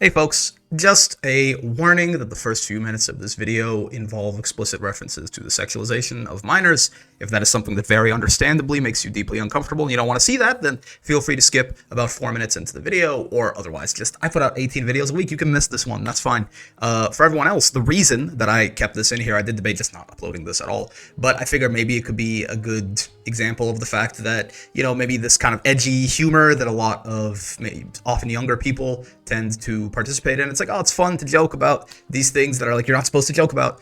Hey folks, just a warning that the first few minutes of this video involve explicit references to the sexualization of minors. If that is something that very understandably makes you deeply uncomfortable and you don't want to see that, then feel free to skip about 4 minutes into the video, or otherwise I put out 18 videos a week, you can miss this one, that's fine. For everyone else, the reason that I kept this in here, I did debate just not uploading this at all, but I figure maybe it could be a good example of the fact that, you know, maybe this kind of edgy humor that a lot of often younger people tend to participate in. It's like, oh, it's fun to joke about these things that are like you're not supposed to joke about.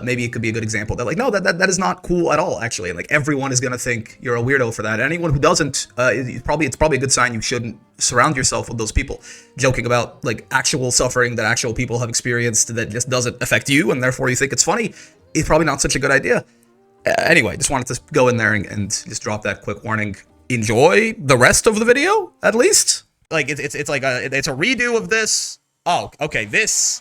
Maybe it could be a good example that like, no, that is not cool at all, actually. And like everyone is gonna think you're a weirdo for that. And anyone who doesn't, it's probably a good sign you shouldn't surround yourself with those people. Joking about like actual suffering that actual people have experienced that just doesn't affect you, and therefore you think it's funny, is probably not such a good idea. Anyway, just wanted to go in there and just drop that quick warning. Enjoy the rest of the video, at least. Like it's like it's a redo of this. Oh, okay, this.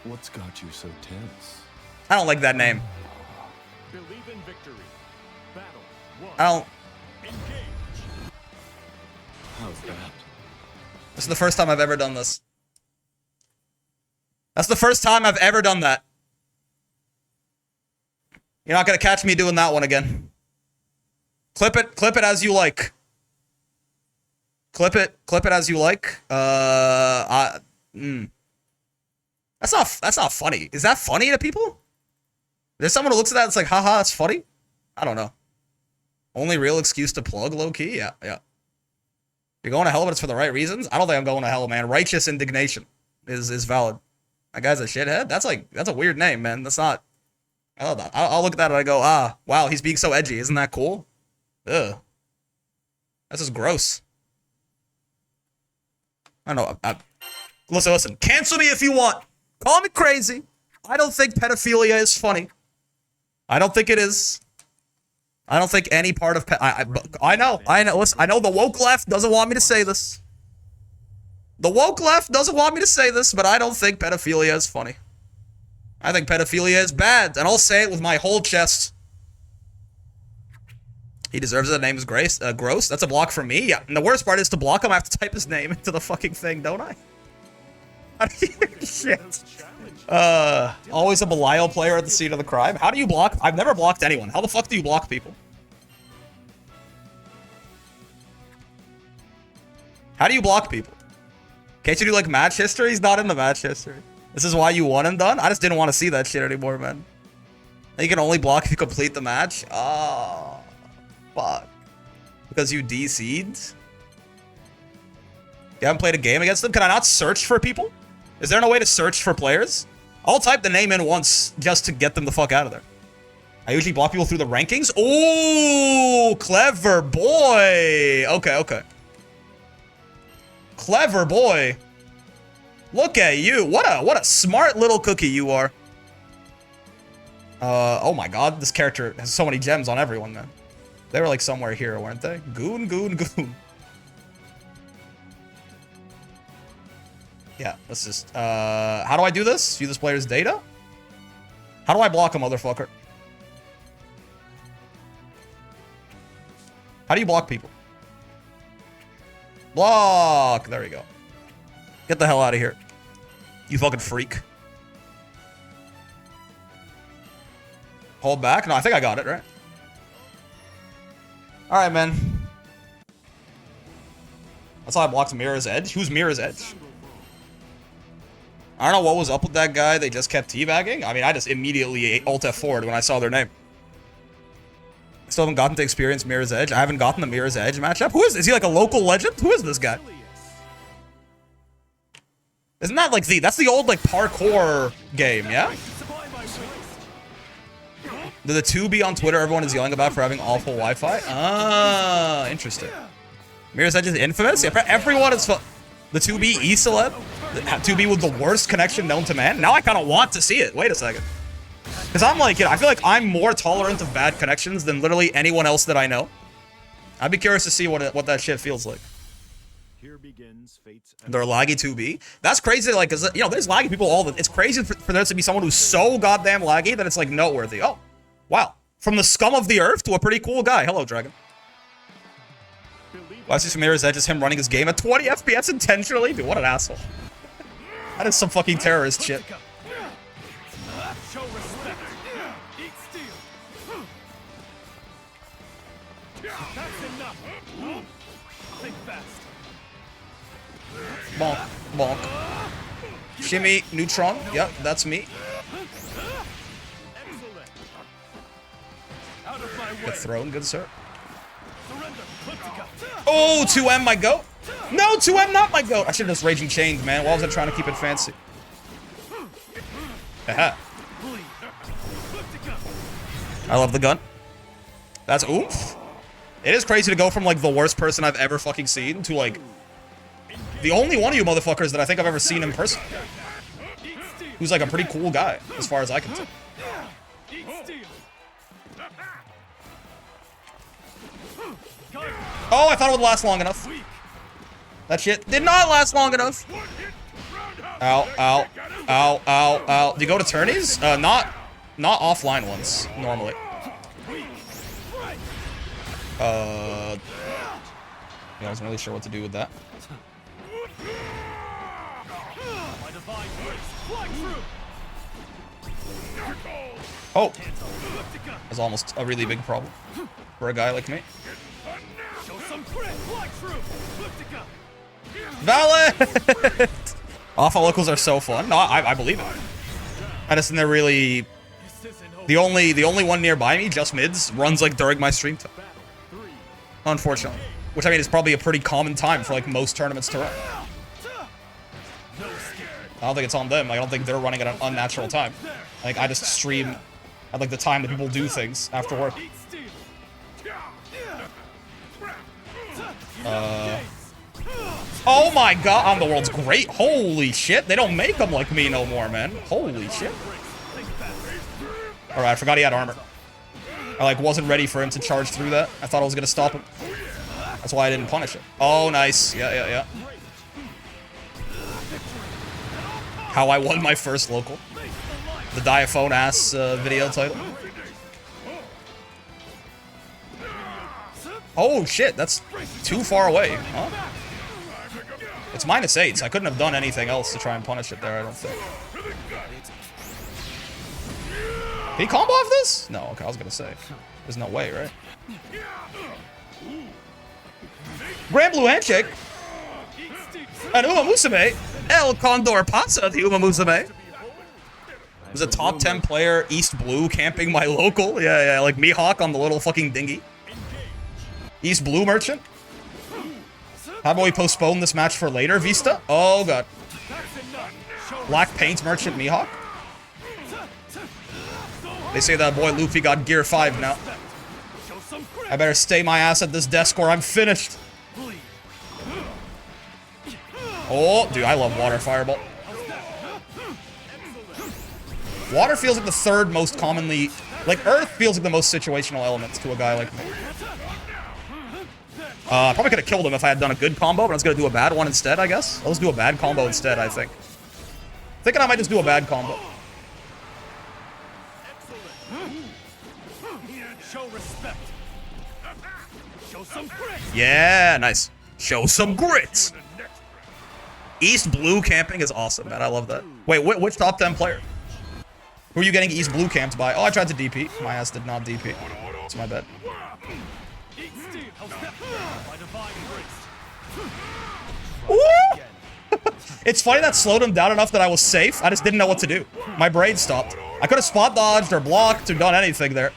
What's got you so tense? I don't like that name. Believe in victory. Battle one. I don't. Engage. How's that? This is the first time I've ever done this. That's the first time I've ever done that. You're not gonna catch me doing that one again. Clip it as you like. Clip it as you like. That's not funny. Is that funny to people? There's someone who looks at that and it's like, haha, that's funny? I don't know. Only real excuse to plug, low-key? Yeah. You're going to hell, but it's for the right reasons? I don't think I'm going to hell, man. Righteous indignation is valid. That guy's a shithead? That's a weird name, man. That's not... I don't know. I'll look at that and I go, ah, wow, he's being so edgy. Isn't that cool? Ugh. That's just gross. I don't know. Listen. Cancel me if you want. Call me crazy. I don't think pedophilia is funny. I don't think it is. I don't think any part of I know. Listen, I know the woke left doesn't want me to say this. The woke left doesn't want me to say this, but I don't think pedophilia is funny. I think pedophilia is bad, and I'll say it with my whole chest. He deserves it. The name is Grace. Gross. That's a block for me. Yeah. And the worst part is to block him, I have to type his name into the fucking thing, don't I? Shit. Always a Belial player at the scene of the crime. How do you block? I've never blocked anyone. How the fuck do you block people? How do you block people? Can't you do like match history? He's not in the match history. This is why you won and done? I just didn't want to see that shit anymore, man. You can only block if you complete the match? Oh, fuck. Because you DC'd? You haven't played a game against them? Can I not search for people? Is there no way to search for players? I'll type the name in once just to get them the fuck out of there. I usually block people through the rankings. Ooh, clever boy. Okay. Clever boy. Look at you. What a smart little cookie you are. Oh my god, this character has so many gems on everyone, man. They were like somewhere here, weren't they? Goon. Yeah, let's just, how do I do this? View this player's data? How do I block a motherfucker? How do you block people? Block! There we go. Get the hell out of here. You fucking freak. Hold back? No, I think I got it, right? Alright, man. That's how I blocked Mirror's Edge. Who's Mirror's Edge? I don't know what was up with that guy. They just kept teabagging. I mean, I just immediately Alt F4'd when I saw their name. I still haven't gotten to experience Mirror's Edge. I haven't gotten the Mirror's Edge matchup. Who is he like a local legend? Who is this guy? Isn't that like that's the old like parkour game, yeah? The 2B on Twitter everyone is yelling about for having awful Wi-Fi? Ah, interesting. Mirror's Edge is infamous? Yeah, everyone is the 2B E-celeb? 2B with the worst connection known to man? Now I kind of want to see it. Wait a second. Because I'm like, you know, I feel like I'm more tolerant of bad connections than literally anyone else that I know. I'd be curious to see what that shit feels like. Here begins fate's They're laggy 2B. That's crazy, like, cause, you know, there's laggy people all the... It's crazy for there to be someone who's so goddamn laggy that it's, like, noteworthy. Oh, wow. From the scum of the earth to a pretty cool guy. Hello, Dragon. Why is this Mirror's Edge is him running his game at 20 FPS intentionally? Dude, what an asshole. That is some fucking terrorist shit. Show respect. Eat steel. That's enough. Think fast. Bonk, bonk. Shimmy, neutron. Yep, that's me. Excellent. Out of my way. Good thrown, good sir. Surrender. Elliptica. Oh, 2M, my goat. No, 2M, not my goat. I should have just Raging Chained, man. Why was I trying to keep it fancy? Haha. I love the gun. That's oomph. It is crazy to go from, like, the worst person I've ever fucking seen to, like, the only one of you motherfuckers that I think I've ever seen in person. Who's, like, a pretty cool guy, as far as I can tell. Oh, I thought it would last long enough. That shit did not last long enough. Ow, ow, ow, ow, ow. Do you go to tourneys? Not offline ones, normally. Yeah, I wasn't really sure what to do with that. Oh! That was almost a really big problem for a guy like me. Valid! Alpha locals are so fun. No, I believe it. I just think they're really... The only one nearby me, just mids, runs like during my stream time. Unfortunately. Which I mean is probably a pretty common time for like most tournaments to run. I don't think it's on them. Like, I don't think they're running at an unnatural time. Like, I just stream at like the time that people do things after work. Oh my god, I'm the world's great. Holy shit, they don't make them like me no more, man. Holy shit. Alright, I forgot he had armor. I like wasn't ready for him to charge through that. I thought I was gonna stop him. That's why I didn't punish it. Oh, nice. Yeah. How I won my first local. The diaphone ass video title. Oh shit, that's too far away, huh? It's -8, so I couldn't have done anything else to try and punish it there, I don't think. Can he combo off this? No, okay, I was gonna say. There's no way, right? Grandblue handshake. An Uma Musume. El Condor pasa the Uma Musume. Was a top 10 player, East Blue, camping my local. Yeah, like Mihawk on the little fucking dinghy. East Blue merchant. How about we postpone this match for later, Vista? Oh, God. Black paint merchant Mihawk. They say that boy Luffy got gear 5 now. I better stay my ass at this desk or I'm finished. Oh, dude, I love water fireball. Water feels like the third most commonly... Like, Earth feels like the most situational element to a guy like me. Probably could have killed him if I had done a good combo, but I was going to do a bad one instead, I guess. I'll just do a bad combo instead, I think. Thinking I might just do a bad combo. Show respect. Show some grit. Yeah, nice. Show some grit. East Blue camping is awesome, man. I love that. Wait, which top 10 player? Who are you getting East Blue camped by? Oh, I tried to DP. My ass did not DP. It's my bad. It's funny that slowed him down enough that I was safe. I just didn't know what to do. My brain stopped. I could have spot dodged or blocked or done anything there.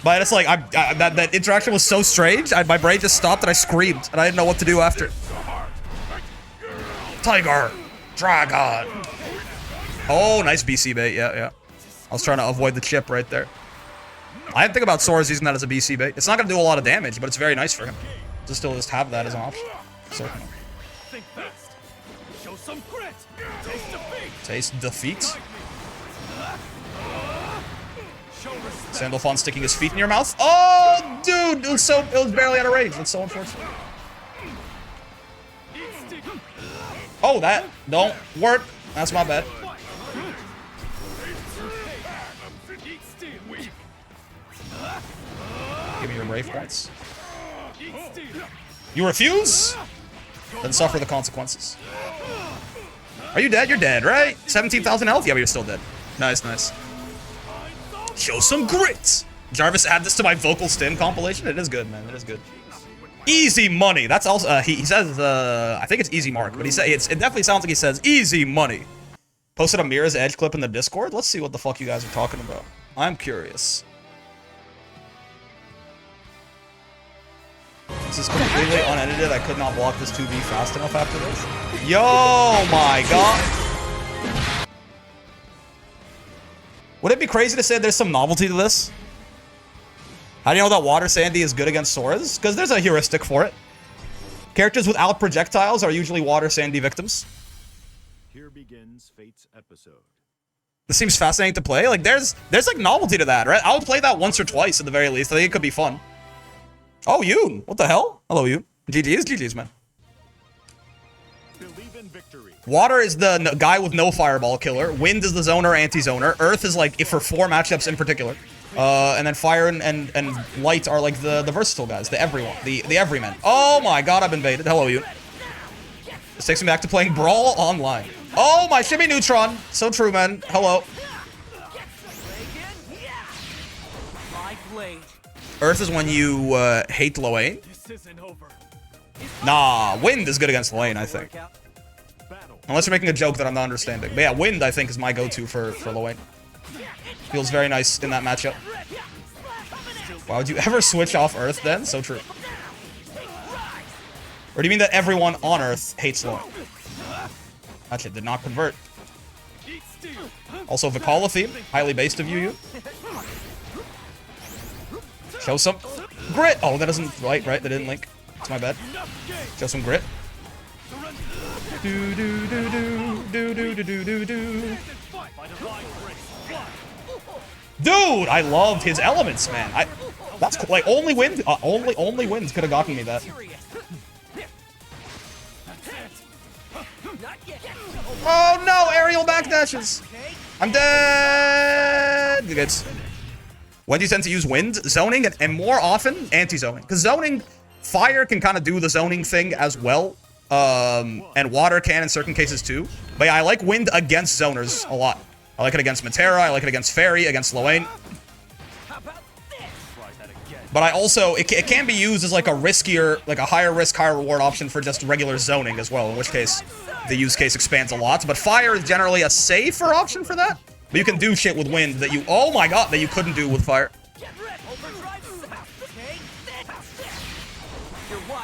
But it's like, that interaction was so strange. My brain just stopped and I screamed. And I didn't know what to do after. Tiger! Dragon! Oh, nice BC bait. Yeah. I was trying to avoid the chip right there. I didn't think about Sora's using that as a BC bait. It's not going to do a lot of damage, but it's very nice for him to still just have that as an option. So, Think fast. Show some grit. Taste defeat. Taste defeat. Show respect. Sandalphon sticking his feet in your mouth. Oh, dude! It was barely out of range. That's so unfortunate. Oh, that don't work. That's my bad. Give me your Wraith points. You refuse? Then suffer the consequences. Are you dead? You're dead, right? 17,000 health? Yeah, but you're still dead. Nice, nice. Show some grit. Jarvis, add this to my vocal stim compilation. It is good, man. It is good. Easy money. That's also, he says, I think it's easy mark, but it definitely sounds like he says easy money. Posted a Mirror's Edge clip in the Discord. Let's see what the fuck you guys are talking about. I'm curious. This is completely unedited. I could not block this 2v fast enough after this. Yo, my god. Would it be crazy to say there's some novelty to this? How do you know that Water Sandy is good against Soras? Because there's a heuristic for it. Characters without projectiles are usually Water Sandy victims. Here begins Fate's episode. This seems fascinating to play. Like, there's like novelty to that, right? I would play that once or twice at the very least. I think it could be fun. Oh, Yoon. What the hell? Hello, Yoon. GG's, man. Believe in victory. Water is the guy with no fireball killer. Wind is the zoner, anti-zoner. Earth is like, if for 4 matchups in particular. And then fire and light are like the versatile guys, the everyone, the everyman. Oh my god, I've invaded. Hello, you. This takes me back to playing Brawl Online. Oh, my shimmy neutron. So true, man. Hello. Earth is when you hate Loane. Nah, Wind is good against Loane, I think. Unless you're making a joke that I'm not understanding. But yeah, Wind, I think, is my go-to for Loane. Feels very nice in that matchup. Why would you ever switch off Earth then? So true. Or do you mean that everyone on Earth hates Loane? Actually, did not convert. Also, Vicala theme. Highly based of you. Show some grit. Oh, that doesn't... Right. That didn't link. It's my bad. Show some grit. Do do do do do do do do do. Dude, I loved his elements, man. That's cool. Like only Wind Winds could have gotten me that. Oh no, aerial backdashes. I'm dead. Good. When do you tend to use Wind? Zoning and more often anti-zoning. Because zoning, fire can kind of do the zoning thing as well. And water can in certain cases too. But yeah, I like Wind against zoners a lot. I like it against Matera, I like it against Fairy, against Loane. But I also, it can be used as like a riskier, like a higher risk, higher reward option for just regular zoning as well, in which case the use case expands a lot. But Fire is generally a safer option for that. But you can do shit with Wind that you, oh my god, that you couldn't do with Fire.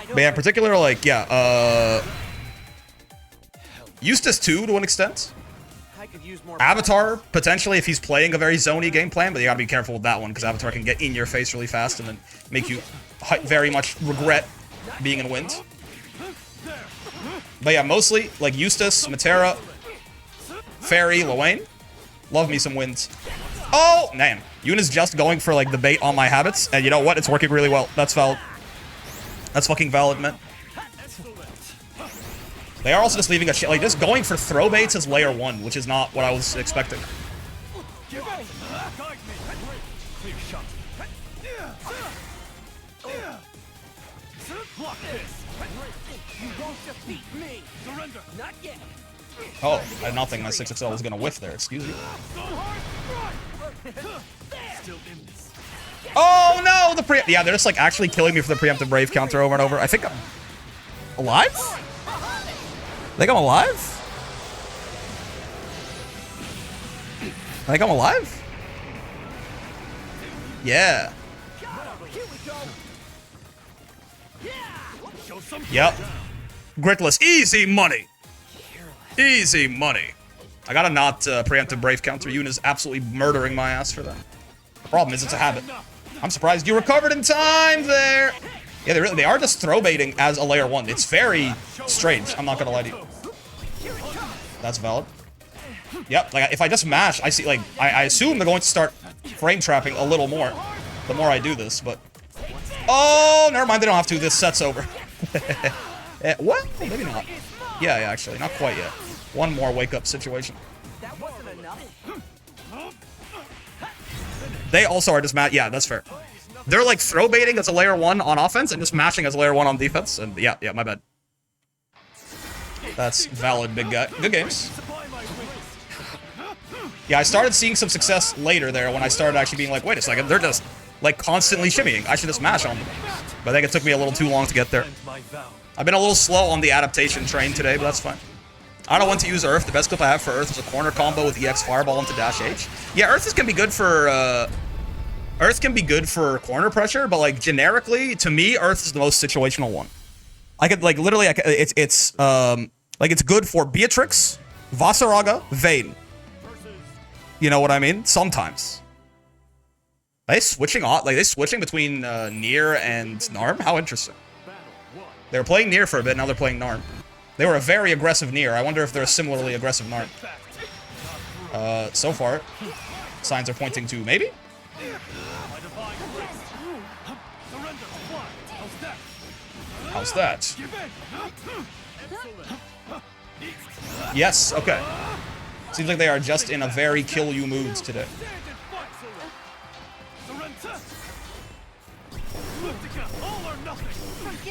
But yeah, in particular, like, yeah, Eustace too, to an extent. Avatar, potentially, if he's playing a very zony game plan, but you gotta be careful with that one, because Avatar can get in your face really fast and then make you very much regret being in Wind. But yeah, mostly, like, Eustace, Matera, Fairy, Loane. Love me some Wind. Oh, man. Yoon is just going for, like, the bait on my habits, and you know what? It's working really well. That's valid. That's fucking valid, man. They are also just leaving a shit, like, just going for throw baits as layer 1, which is not what I was expecting. Oh, I did not think my 6XL was gonna whiff there, excuse me. Oh no, yeah, they're just like actually killing me for the preemptive brave counter over and over. I think I'm alive? I think I'm alive? I think I'm alive? Yeah. Yep. Gritless. Easy money. Easy money. I gotta not preemptive brave counter. Yoon is absolutely murdering my ass for that. The problem is it's a habit. I'm surprised you recovered in time there. Yeah, they are just throw baiting as a layer 1. It's very strange. I'm not gonna lie to you. That's valid. Yep, like if I just mash, I see, like, I assume they're going to start frame trapping a little more the more I do this, but... Oh, never mind, they don't have to. This set's over. What? Maybe not. Yeah, actually, not quite yet. One more wake-up situation. They also are just mad. Yeah, that's fair. They're like throw baiting as a layer 1 on offense and just mashing as a layer 1 on defense. And yeah, my bad. That's valid, big guy. Good games. Yeah, I started seeing some success later there when I started actually being like, wait a second, they're just like constantly shimmying. I should just mash on them. But I think it took me a little too long to get there. I've been a little slow on the adaptation train today, but that's fine. I don't know when to use Earth. The best clip I have for Earth is a corner combo with EX Fireball into dash H. Yeah, Earth can be good for corner pressure, but like generically, to me, Earth is the most situational one. I could like literally, it's good for Beatrix, Vasaraga, Vayne. You know what I mean? Sometimes. Are they switching off? Like they switching between Nier and Narm? How interesting. They were playing Nier for a bit, now they're playing Narm. They were a very aggressive Nier. I wonder if they're a similarly aggressive Narm. So far, signs are pointing to maybe? How's that? Yes, okay. Seems like they are just in a very kill you mood today.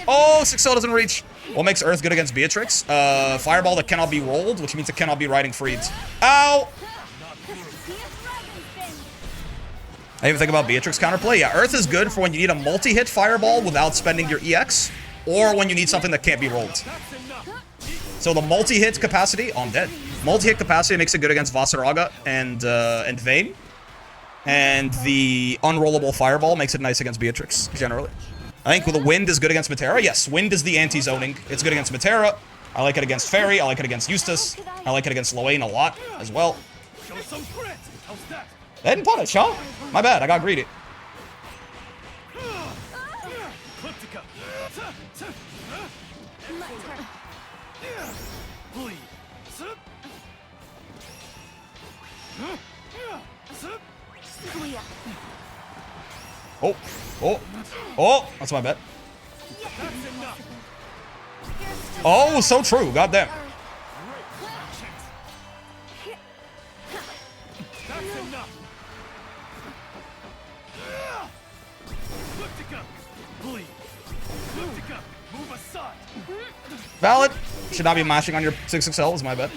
Oh, 6-0 doesn't reach. What makes Earth good against Beatrix? Fireball that cannot be rolled, which means it cannot be riding freeds. Ow! I even think about Beatrix counterplay. Yeah, Earth is good for when you need a multi-hit Fireball without spending your EX, or when you need something that can't be rolled. So the multi-hit capacity, oh, I'm dead. Multi-hit capacity makes it good against Vasaraga and Vayne. And the unrollable Fireball makes it nice against Beatrix, generally. I think the Wind is good against Metera. Yes, Wind is the anti-zoning. It's good against Metera. I like it against Fairy. I like it against Eustace. I like it against Loane a lot as well. They didn't punish, huh? My bad, I got greedy. Oh, that's my bet. Oh, so true, goddamn. Valid. Should not be mashing on your 6XL is my bet.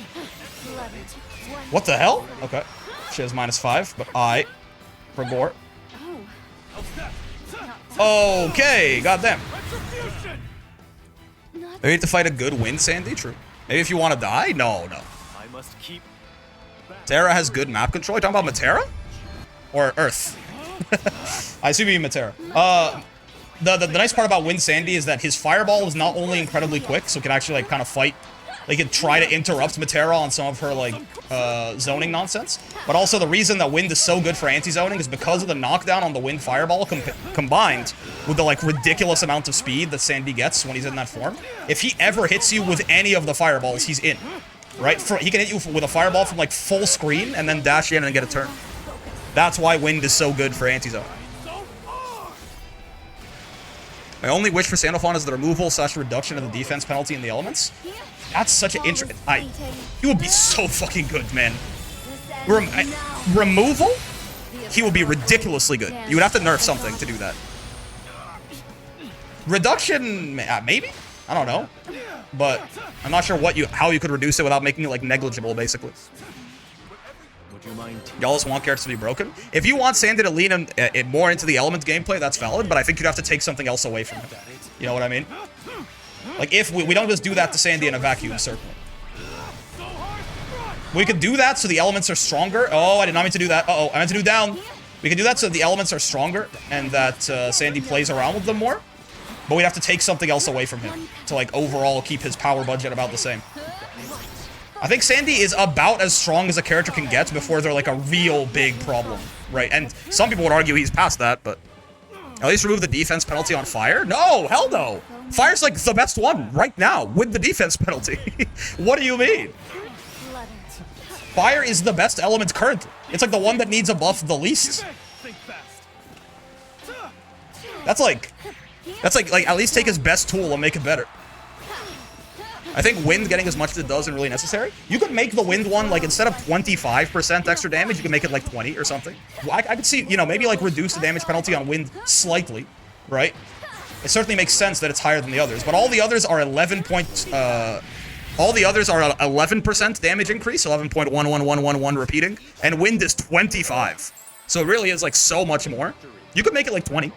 What the hell? Okay. She has -5, but I for gore. Okay, goddamn. Maybe you have to fight a good win, Sandy. True. Maybe if you want to die? No. Terra has good map control. You talking about Metera? Or Earth? I assume you mean Metera. The nice part about Wind Sandy is that his Fireball is not only incredibly quick, so it can actually like kind of fight. They can try to interrupt Metera on some of her like zoning nonsense. But also the reason that Wind is so good for anti-zoning is because of the knockdown on the Wind Fireball combined with the like ridiculous amount of speed that Sandy gets when he's in that form. If he ever hits you with any of the Fireballs, he's in. Right? He can hit you with a Fireball from like full screen and then dash in and get a turn. That's why Wind is so good for anti-zoning. My only wish for Sandalphon is the removal / reduction of the defense penalty in the elements. That's such an interesting... He would be so fucking good, man. Removal? He would be ridiculously good. You would have to nerf something to do that. Reduction, maybe? I don't know. But I'm not sure how you could reduce it without making it, like, negligible, basically. Y'all just want characters to be broken? If you want Sandy to lean more into the element gameplay, that's valid, but I think you'd have to take something else away from it. You know what I mean? Like, if we don't just do that to Sandy in a vacuum, certainly. We could do that so the elements are stronger. Oh, I did not mean to do that. Uh-oh, I meant to do down. We could do that so the elements are stronger and that Sandy plays around with them more. But we'd have to take something else away from him to, like, overall keep his power budget about the same. I think Sandy is about as strong as a character can get before they're, like, a real big problem, right? And some people would argue he's past that, but... At least remove the defense penalty on Fire? No, hell no! Fire's, like, the best one right now with the defense penalty. What do you mean? Fire is the best element currently. It's, like, the one that needs a buff the least. That's like, at least take his best tool and make it better. I think wind getting as much as it does isn't really necessary. You could make the wind one, like, instead of 25% extra damage, you could make it like 20 or something. I could see, you know, maybe like reduce the damage penalty on wind slightly, right? It certainly makes sense that it's higher than the others, but all the others are 11% damage increase, 11.11111 repeating, and wind is 25. So it really is like so much more. You could make it like 20.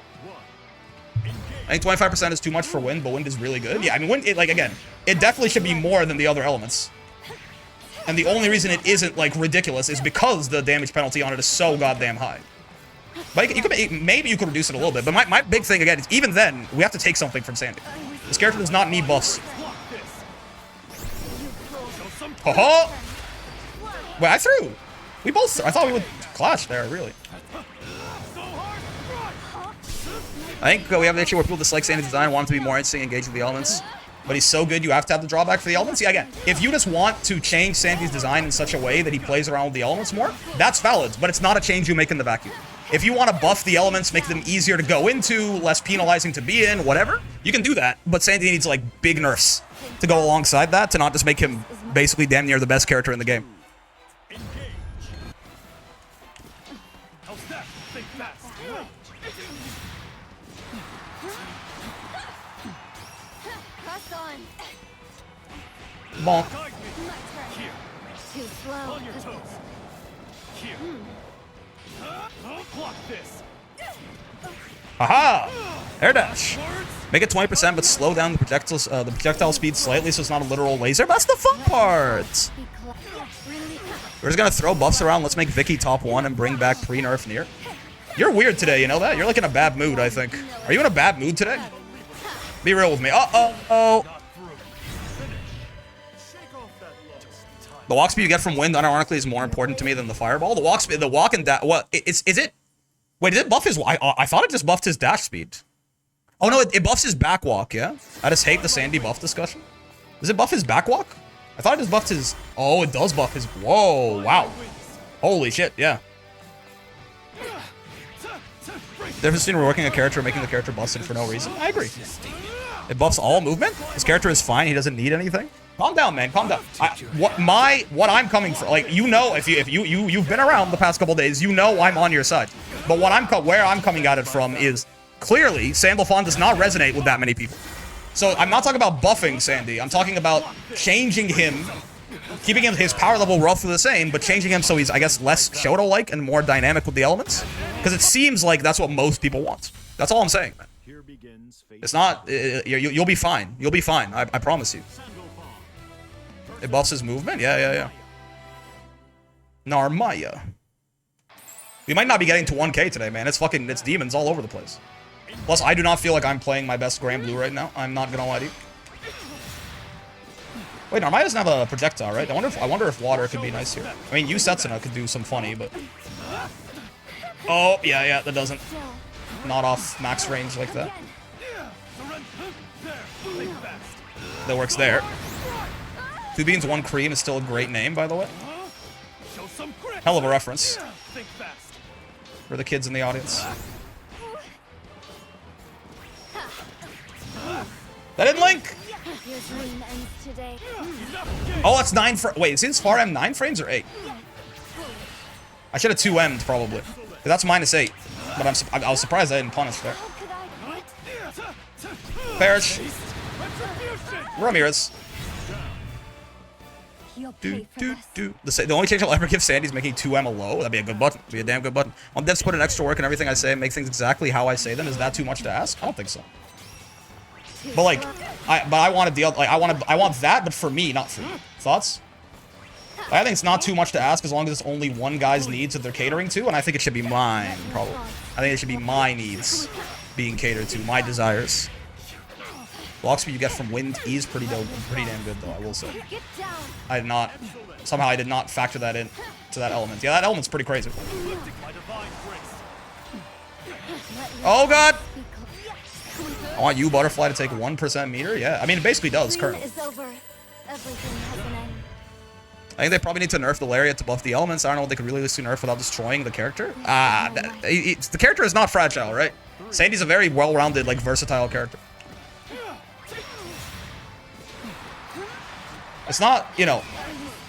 I think 25% is too much for wind, but wind is really good. Yeah, I mean, wind, like, again, it definitely should be more than the other elements. And the only reason it isn't, like, ridiculous is because the damage penalty on it is so goddamn high. But you could, maybe you could reduce it a little bit. But my big thing, again, is even then, we have to take something from Sandy. This character does not need buffs. Ho-ho! Wait, I threw. We both, I thought we would clash there, really. I think we have an issue where people dislike Sandy's design, want him to be more interesting, engage with the elements. But he's so good, you have to have the drawback for the elements. Yeah, again, if you just want to change Sandy's design in such a way that he plays around with the elements more, that's valid, but it's not a change you make in the vacuum. If you want to buff the elements, make them easier to go into, less penalizing to be in, whatever, you can do that. But Sandy needs, like, big nerfs to go alongside that, to not just make him basically damn near the best character in the game. Bonk. Too slow. Haha! Air dash. Make it 20%, but slow down the projectile speed slightly so it's not a literal laser. That's the fun part. We're just gonna throw buffs around. Let's make Vicky top 1 and bring back pre-nerf near. You're weird today, you know that? You're like in a bad mood, I think. Are you in a bad mood today? Be real with me. Uh-oh. The walk speed you get from wind, unironically, is more important to me than the fireball. The walk speed, the walk and dash. What is it? Wait, did it buff his? I thought it just buffed his dash speed. Oh no, it buffs his back walk. Yeah, I just hate the Sandy buff discussion. Does it buff his back walk? I thought it just buffed his. Oh, it does buff his. Whoa, wow, holy shit, yeah. Difference between reworking a character and making the character busted for no reason. I agree. It buffs all movement. His character is fine. He doesn't need anything. Calm down, man. Calm down. What I'm coming for, like, you know, if you've been around the past couple days, you know I'm on your side. But where I'm coming at it from is clearly Sandalphon does not resonate with that many people. So I'm not talking about buffing Sandy. I'm talking about changing him, keeping his power level roughly the same, but changing him so he's, I guess, less Shoto-like and more dynamic with the elements. Because it seems like that's what most people want. That's all I'm saying, man. It's not. You'll be fine. You'll be fine. I promise you. It buffs his movement? Yeah. Narmaya. We might not be getting to 1K today, man. It's demons all over the place. Plus, I do not feel like I'm playing my best Grandblue right now. I'm not gonna lie to you. Wait, Narmaya doesn't have a projectile, right? I wonder if water could be nice here. I mean, Setsuna could do some funny, but... Oh, yeah, that doesn't. Not off max range like that. That works there. 2 beans, 1 cream is still a great name, by the way. Hell of a reference. For the kids in the audience. That didn't link! Oh, that's 9 frames. Wait, is his far M 9 frames or 8? I should have 2M'd, probably. That's -8. But I was surprised I didn't punish there. Perish. Ramirez. The only change I'll ever give Sandy is making 2M a low. That'd be a good button. That'd be a damn good button. On devs put in extra work and everything I say and make things exactly how I say them. Is that too much to ask? I don't think so. But like, I want to deal. Like, I want that, but for me, not for you. Thoughts? I think it's not too much to ask as long as it's only one guy's needs that they're catering to, and I think it should be mine, probably. I think it should be my needs being catered to, my desires. Block speed you get from wind is pretty damn good, though, I will say. Somehow I did not factor that in to that element. Yeah, that element's pretty crazy. Oh, God! I want you, Butterfly, to take 1% meter? Yeah, I mean, it basically does, currently. I think they probably need to nerf the Lariat to buff the elements. I don't know what they could really nerf without destroying the character. The character is not fragile, right? Sandy's a very well-rounded, like, versatile character. It's not, you know,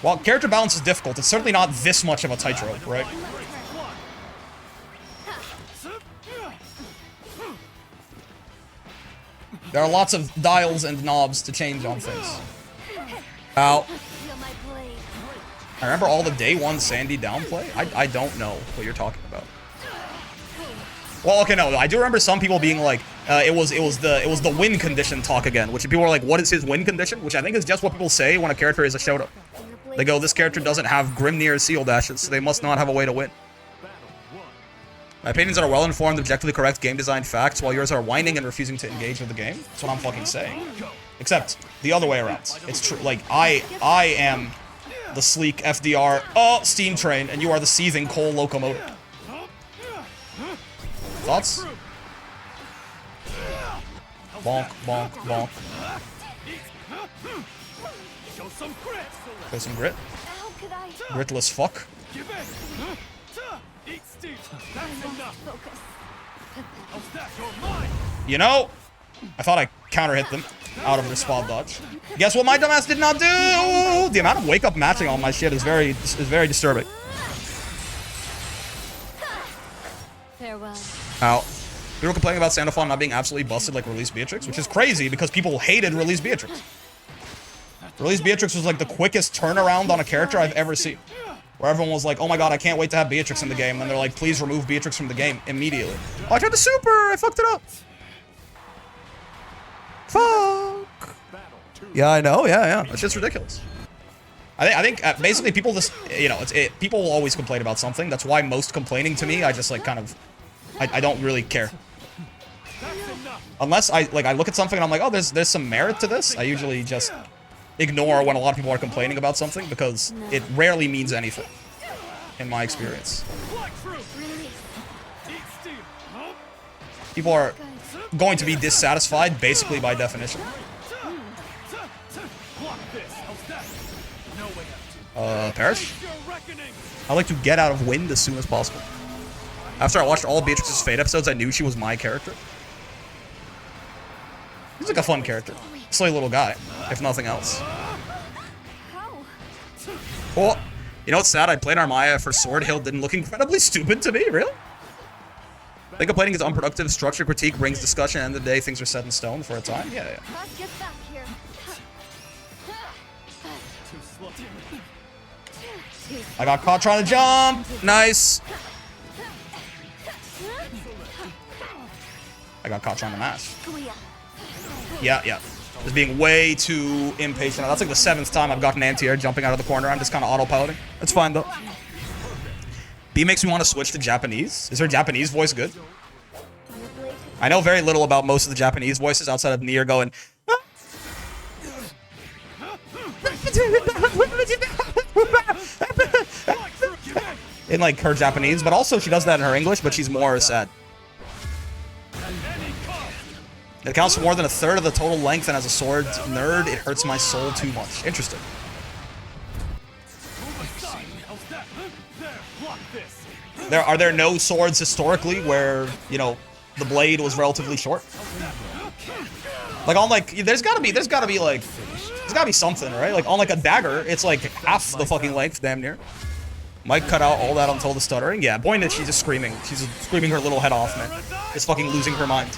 while character balance is difficult, it's certainly not this much of a tightrope, right? There are lots of dials and knobs to change on things. Ow. Feel my blade. I remember all the day one Sandy downplay. I don't know what you're talking about. Well, okay, no, I do remember some people being like, it was the win condition talk again, which people were like, what is his win condition? Which I think is just what people say when a character is a Shoto. They go, this character doesn't have Grimnir seal dashes, so they must not have a way to win. My opinions are well-informed, objectively correct, game-designed facts, while yours are whining and refusing to engage with the game. That's what I'm fucking saying. Except, the other way around. It's true, like, I am the sleek FDR, steam train, and you are the seething coal locomotive. Thoughts? Bonk, bonk, bonk. Show some grit. Show some grit. How could I Gritless fuck. Give in. Eat steam. That's enough. focus? How's that? You're mine. You know, I thought I counter-hit them out of their spot dodge. Guess what my dumbass did not do? The amount of wake-up matching on my shit is very disturbing. Farewell. Ow. People were complaining about Sandalphon not being absolutely busted like Release Beatrix, which is crazy because people hated Release Beatrix. Release Beatrix was like the quickest turnaround on a character I've ever seen. Where everyone was like, oh my god, I can't wait to have Beatrix in the game. And they're like, please remove Beatrix from the game immediately. Oh, I tried the super! I fucked it up! Fuck! Yeah, I know, yeah. That's just ridiculous. I think basically people just, you know, people will always complain about something. That's why most complaining to me, I just like kind of, I don't really care. Unless I look at something and I'm like, oh, there's some merit to this. I usually just ignore when a lot of people are complaining about something because it rarely means anything, in my experience. People are going to be dissatisfied basically by definition. Perish? I like to get out of wind as soon as possible. After I watched all Beatrix's Fate episodes, I knew she was my character. He's like a fun character. Silly little guy, if nothing else. How? Oh, you know what's sad? I played Armaya for Sword Hill, didn't look incredibly stupid to me, really? I think complaining is unproductive. Structure critique brings discussion, and the day things are set in stone for a time. Yeah. Let's get back here. I got caught trying to jump. Nice. I got caught trying to mash. Yeah. Just being way too impatient. That's like the 7th time I've gotten anti-air jumping out of the corner. I'm just kind of autopiloting. It's fine, though. B makes me want to switch to Japanese. Is her Japanese voice good? I know very little about most of the Japanese voices outside of Nier going... in like her Japanese, but also she does that in her English, but she's more sad. It accounts for more than 1/3 of the total length, and as a sword nerd, it hurts my soul too much. Interesting. Are there no swords historically where, you know, the blade was relatively short? Like on like there's gotta be something, right? Like on like a dagger, it's like half the fucking length, damn near. Mike cut out all that until the stuttering. Yeah, boy, she's just screaming. She's screaming her little head off, man. Just fucking losing her mind.